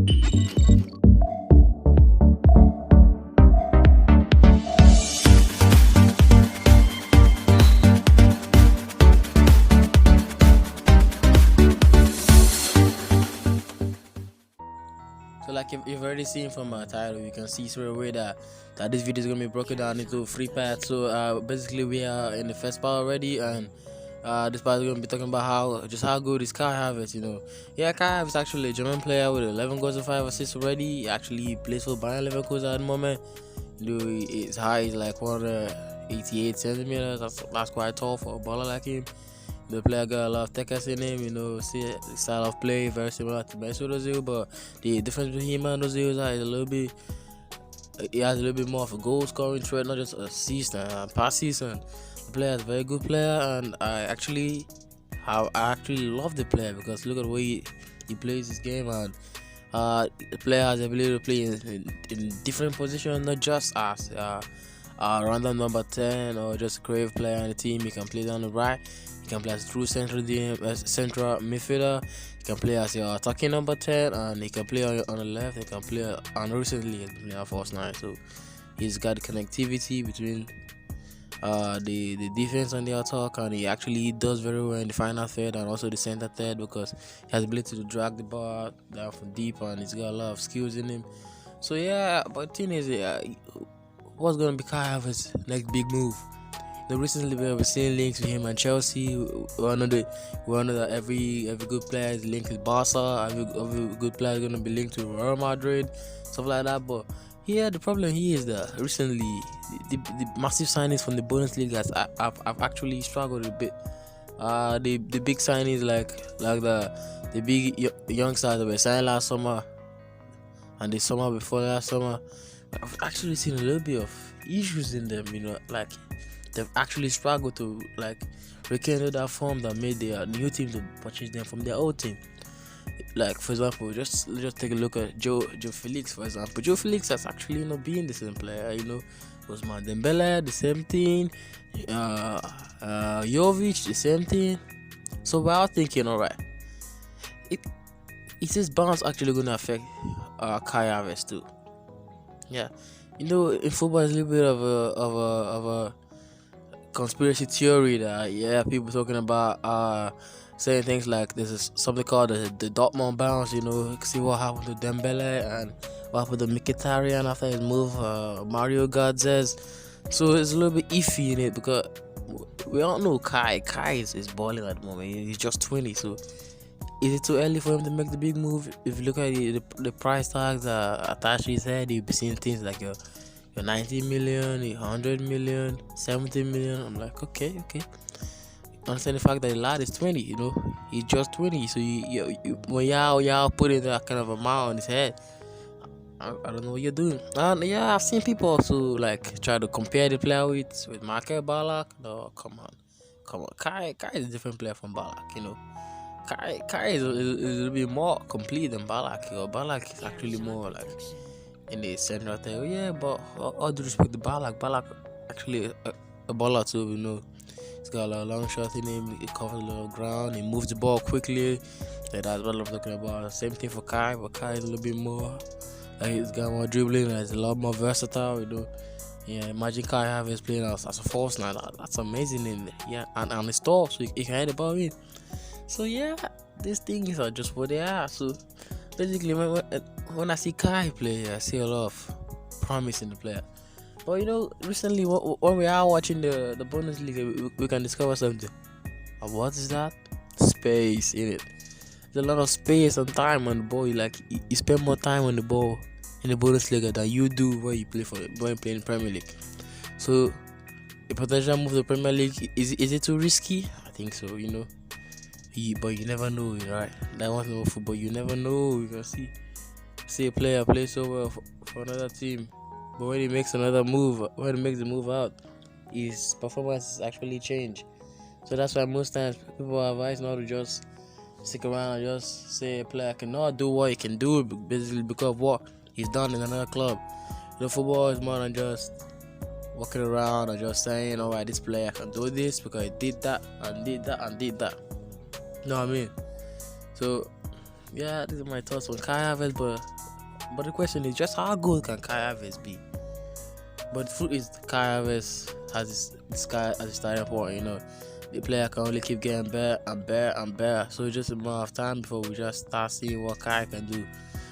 So like you've already seen from my title, you can see straight away that this video is gonna be broken down into 3 parts. So basically we are in the first part already, and this part is gonna be talking about how good is Kai Havertz. Yeah, Kai Havertz is actually a German player with 11 goals and 5 assists already. He plays for Bayern Leverkusen at the moment. His height is like 188 centimeters. That's quite tall for a baller like him. The player got a lot of techers in him, see the style of play very similar to Mesut Ozil, but the difference between him and Ozil is that he has a little bit more of a goal scoring threat, not just assist and passes. And the player is a very good player, and I actually love the player because look at the way he plays his game, and the player has the ability to play in different positions, not just as random number 10 or just a creative player on the team. He can play down the right. He can play as true central midfielder. He can play as your attacking number 10, and he can play on the left. He can play on recently he's been playing false 9. So he's got the connectivity between the defense and the attack, and he actually does very well in the final third and also the center third because he has the ability to drag the ball down from deep, and he's got a lot of skills in him. So yeah, but the thing is, what's gonna be Kai Havertz's next big move? Recently we have seen links with him and Chelsea. We know that every good player is linked with Barca. Every good player is gonna be linked to Real Madrid, stuff like that. But here the problem here is that recently the massive signings from the Bundesliga have actually struggled a bit. The big signings like the big youngsters that were signed last summer and the summer before last summer, I've actually seen a little bit of issues in them. Like they've actually struggled to rekindle that form that made their new team to purchase them from their old team. Like for example, just take a look at Joe Felix. For example, Joe Felix has actually not been the same player. Ousmane Dembele, the same thing. Jovic, the same thing. So we're all thinking, alright, is this bounce actually gonna affect Kai Havertz too? Yeah, in football, it's a little bit of a conspiracy theory that people talking about saying things like this is something called the Dortmund bounce. See what happened to Dembele and what happened to Mkhitaryan after his move, Mario Götze. So it's a little bit iffy in it because we all know Kai is balling at the moment. He's just 20, so is it too early for him to make the big move? If you look at the price tags attached to his head, you'll be seeing things like your 90 million, 100 million, 70 million. I'm like, okay. Understand the fact that the lad is 20, he's just 20. So when y'all putting that kind of amount on his head, I don't know what you're doing. And yeah, I've seen people also try to compare the player with Michael Ballack. No, come on. Kai is a different player from Ballack. Kai is a little bit more complete than Ballack. Ballack is actually more in the center there. Yeah, but all due respect to Ballack actually a baller too. He's got a lot of long shots in him. He covers a lot of ground. He moves the ball quickly. That's what I'm talking about. Same thing for Kai, but Kai is a little bit more he's got more dribbling and he's a lot more versatile. Yeah, imagine Kai Havertz playing as a false nine. That's amazing. And it's tall, so he can hit the ball in. So yeah, these things are just what they are. So basically, when I see Kai play, I see a lot of promise in the player. But recently when we are watching the Bundesliga, we can discover something. What is that? Space in it. There's a lot of space and time on the ball. You spend more time on the ball in the Bundesliga than you do when you play in Premier League. So a potential move to the Premier League, is it too risky? I think so. But you never know, right? That one's no football. You never know. You can see a player play so well for another team, but when he makes the move out, his performance actually change. So that's why most times people are advised not to just stick around and just say a player cannot do what he can do basically because of what he's done in another club. Football is more than just walking around and just saying, alright, this player can do this because he did that and did that and did that. You know what I mean? So yeah, these are my thoughts on Kai Havertz, but But the question is just how good can Kai Havertz be? But the truth is, Kai Havertz has this guy as a starting point. The player can only keep getting better and better and better. So it's just a matter of time before we just start seeing what Kai can do.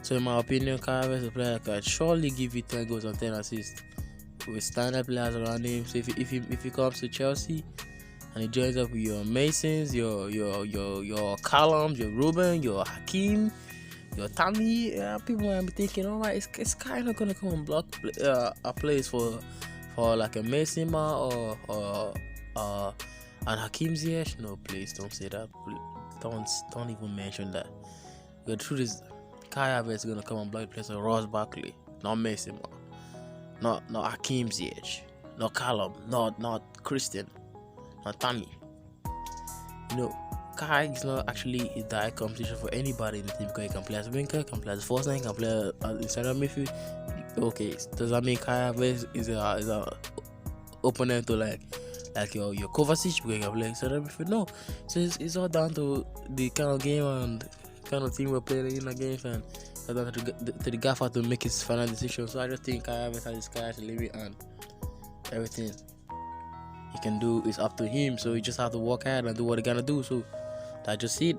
So in my opinion, Kai Havertz is a player that can surely give you 10 goals and 10 assists with standard players around him. So if he comes to Chelsea and he joins up with your Masons, your Callums, your Ruben, your Hakim, your Tammy, people might be thinking, all right, it's kind of gonna come and block a place for like a Mason or and Hakim Ziyech. No, please don't say that. Don't even mention that. The truth is, Kai Havertz is gonna come and block the place of Ross Barkley, not Mason, not Hakim Ziyech, not Callum, not Christian, not Tammy. Kai is not actually a direct competition for anybody in the team because he can play as winger, can play as false nine, can play as center midfield. Okay, does that mean Kai Havertz is a opponent to like your Kovacic because he can play center midfield? No, so it's all down to the kind of game and kind of team we're playing in the game, and to the gaffer to make his final decision. So I just think Kai Havertz has his sky to limit, and everything he can do is up to him. So he just have to work hard and do what he gonna do. So that's just it.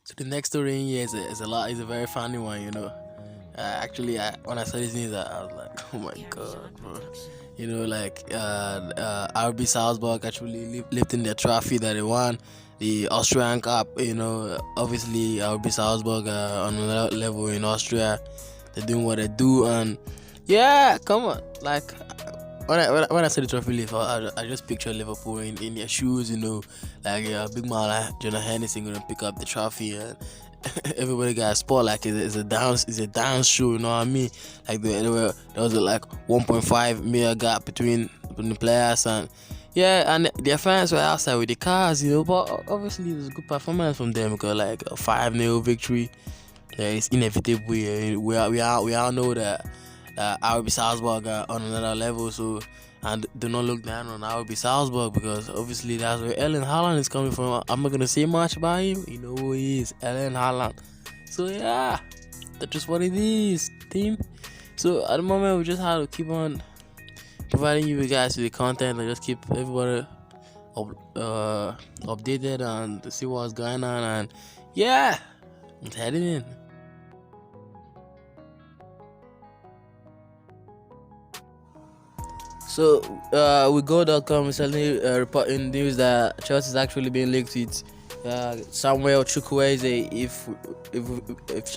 So the next story in here is a very funny one. Actually, when I saw this news, I was like, oh my god, bro. RB Salzburg actually lifting their trophy that they won, the Austrian Cup. Obviously RB Salzburg on another level in Austria. They're doing what they do, and yeah, come on. Like when I say the trophy lift, I just picture Liverpool in their shoes. Like big man like Jonah Henderson gonna pick up the trophy, and everybody got a spot like it's a dance show. You know what I mean? Like there was like 1.5 meter gap between the players, and yeah, and their fans were outside with the cars. But obviously it was a good performance from them because like a 5-0 victory. It's inevitable. We all know that RB Salzburg are on another level. So, and do not look down on RB Salzburg because obviously that's where Erling Haaland is coming from. I'm not gonna say much about him. You know who he is, Erling Haaland. So yeah, that's just what it is, team. So at the moment we just have to keep on providing you guys with the content and just keep everybody updated and to see what's going on. And yeah, it's heading in. So, with Go.com recently reporting news that Chelsea is actually being linked with Samuel Chukwueze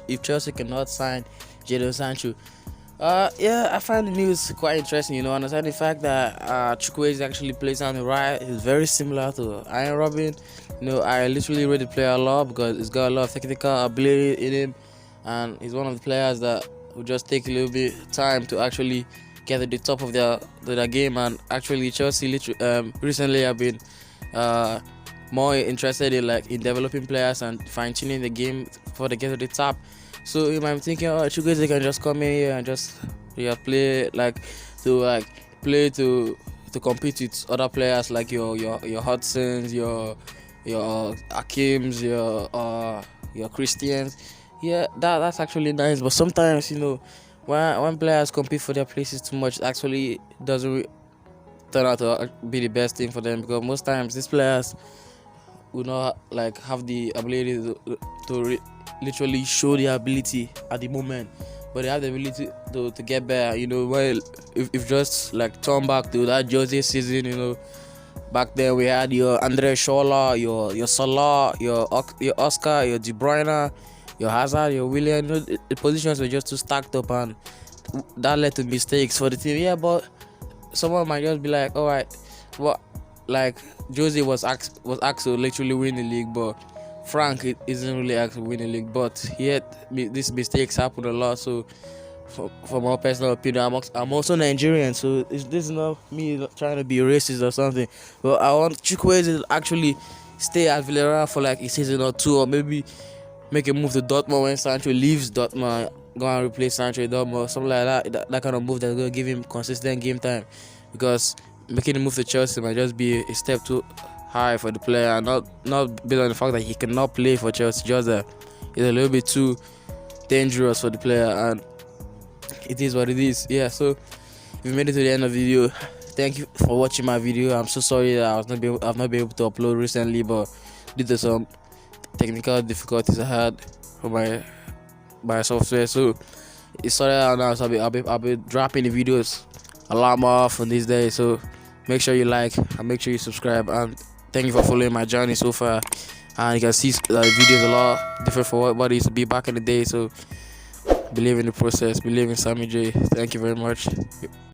if Chelsea cannot sign Jadon Sancho. I find the news quite interesting. Understand the fact that Chukwueze actually plays on the right. He's very similar to Iron Robin. I literally rate the player a lot because he's got a lot of technical ability in him, and he's one of the players that will just take a little bit time to actually get at the top of their game. And actually Chelsea recently have been more interested in developing players and fine-tuning the game before they get to the top. So you might be thinking, Chukwueze can just come in here and just play play to compete with other players like your Hudsons, your Akims, your Christians. Yeah, that's actually nice. But sometimes when players compete for their places too much, it actually doesn't turn out to be the best thing for them, because most times these players will not have the ability to literally show their ability at the moment, but they have the ability to get better. Well, if just turn back to that Jose season, back then we had your Andre Scholler, your Salah, your Oscar, your De Bruyne, your Hazard, your Willian. The positions were just too stacked up, and that led to mistakes for the team. Yeah, but someone might just be like, all right, what? Jose was asked to literally win the league, but Frank isn't really asked to win the league. But yet these mistakes happen a lot. So, from my personal opinion, I'm also Nigerian, so this is not me trying to be racist or something. But I want Chukwueze to actually stay at Villarreal for a season or two, or maybe make a move to Dortmund when Sancho leaves Dortmund, go and replace Sancho in Dortmund, something like that. That kind of move that's going to give him consistent game time, because making a move to Chelsea might just be a step too high for the player, and not based on the fact that he cannot play for Chelsea. Just that it's a little bit too dangerous for the player, and it is what it is. Yeah. So if you made it to the end of the video, thank you for watching my video. I'm so sorry that I've not been able to upload recently, but due to some technical difficulties I had for my software, so it's sorted out now. So I'll be dropping the videos a lot more often these days. So make sure you like and make sure you subscribe, and thank you for following my journey so far. And you can see the videos a lot different for what it used to be back in the day. So believe in the process, believe in Sammy J. Thank you very much.